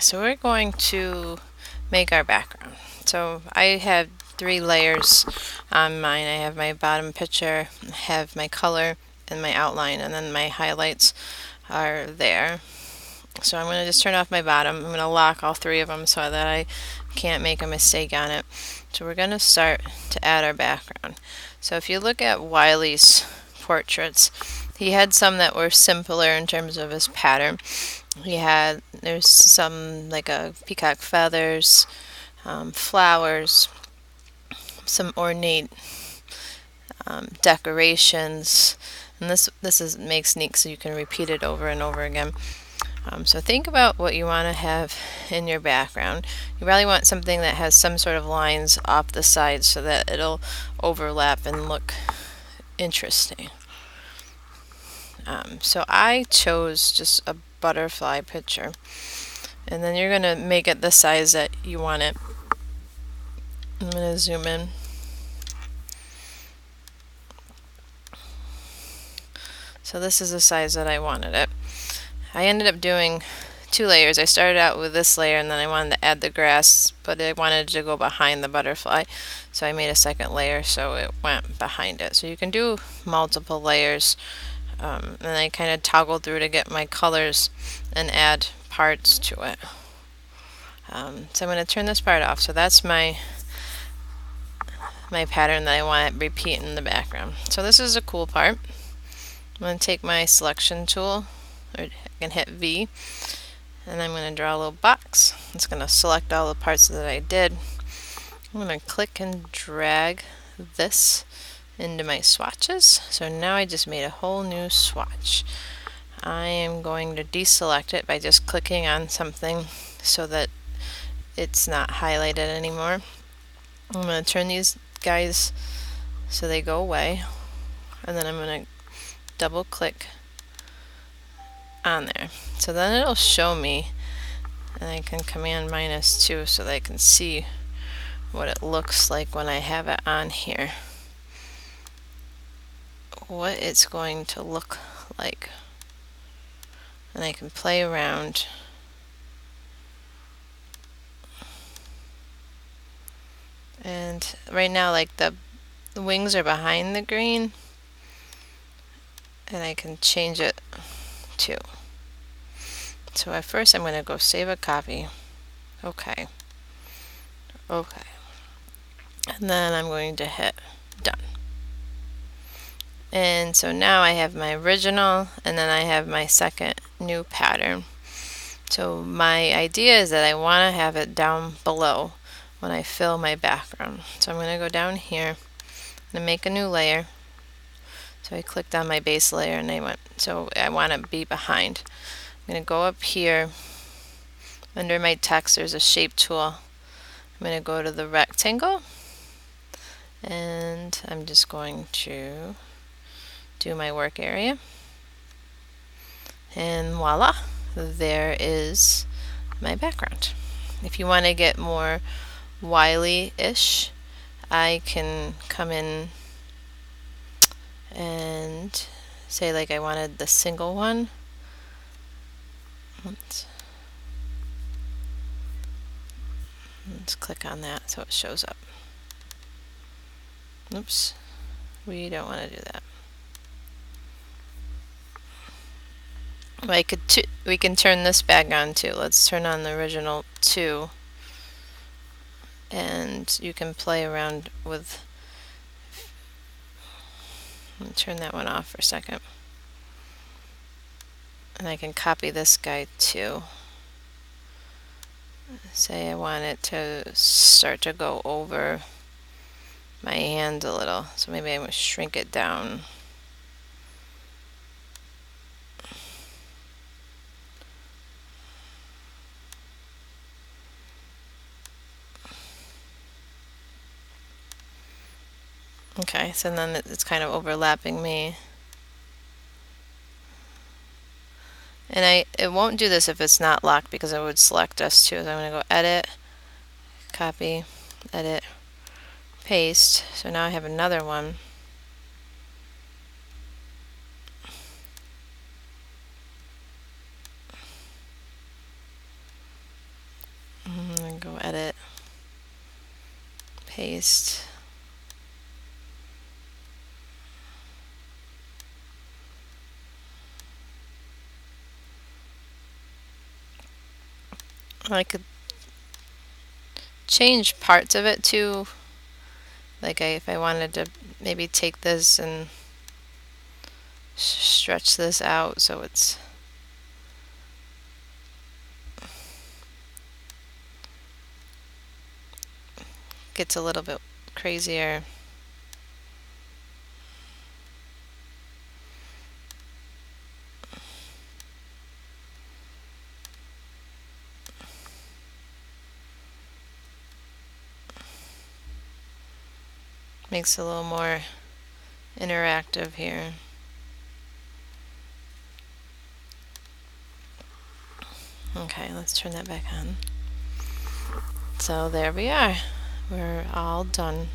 so we're going to make our background. So I have 3 layers on mine. I have my bottom picture, have my color and my outline, and then my highlights are there. So I'm going to just turn off my bottom. I'm going to lock all 3 of them so that I can't make a mistake on it. So we're going to start to add our background. So if you look at Wiley's portraits, he had some that were simpler in terms of his pattern. There's some like a peacock feathers, flowers, some ornate decorations, and this makes neat so you can repeat it over and over again. So think about what you want to have in your background. You probably want something that has some sort of lines off the sides so that it'll overlap and look interesting. So I chose just a butterfly picture, and then you're going to make it the size that you want it. I'm going to zoom in. So this is the size that I wanted it. I ended up doing 2 layers. I started out with this layer and then I wanted to add the grass, but I wanted to go behind the butterfly, so I made a second layer so it went behind it. So you can do multiple layers, and I kind of toggle through to get my colors and add parts to it. So I'm going to turn this part off. So that's my pattern that I want to repeat in the background. So this is a cool part. I'm going to take my selection tool, or I can hit V, and I'm going to draw a little box. It's going to select all the parts that I did. I'm going to click and drag this into my swatches. So now I just made a whole new swatch. I am going to deselect it by just clicking on something so that it's not highlighted anymore. I'm going to turn these guys so they go away, and then I'm going to double click on there. So then it'll show me, and I can Command -2 so that I can see what it looks like when I have it on here, what it's going to look like, and I can play around. And right now, like the wings are behind the green, and I can change it too. So at first I'm going to go save a copy. Okay. And then I'm going to hit done. And so now I have my original, and then I have my second new pattern. So my idea is that I want to have it down below when I fill my background. So I'm going to go down here and make a new layer. So I clicked on my base layer and I want to be behind. I'm going to go up here. Under my text there's a shape tool. I'm going to go to the rectangle, and I'm just going to do my work area, and voila, there is my background. If you want to get more Wiley-ish, I can come in and say like I wanted the single one. Let's click on that so it shows up. Oops, we don't want to do that. We can turn this back on too. Let's turn on the original 2, and you can play around with. Let me turn that one off for a second, and I can copy this guy too. Say I want it to start to go over my hand a little, so maybe I would shrink it down. Okay, so then it's kind of overlapping me. And it won't do this if it's not locked, because it would select us too. So I'm going to go edit, copy, edit, paste. So now I have another one. paste. I could change parts of it too. Like if I wanted to maybe take this and stretch this out so it's gets a little bit crazier. Makes it a little more interactive here. Okay, let's turn that back on. So there we are. We're all done.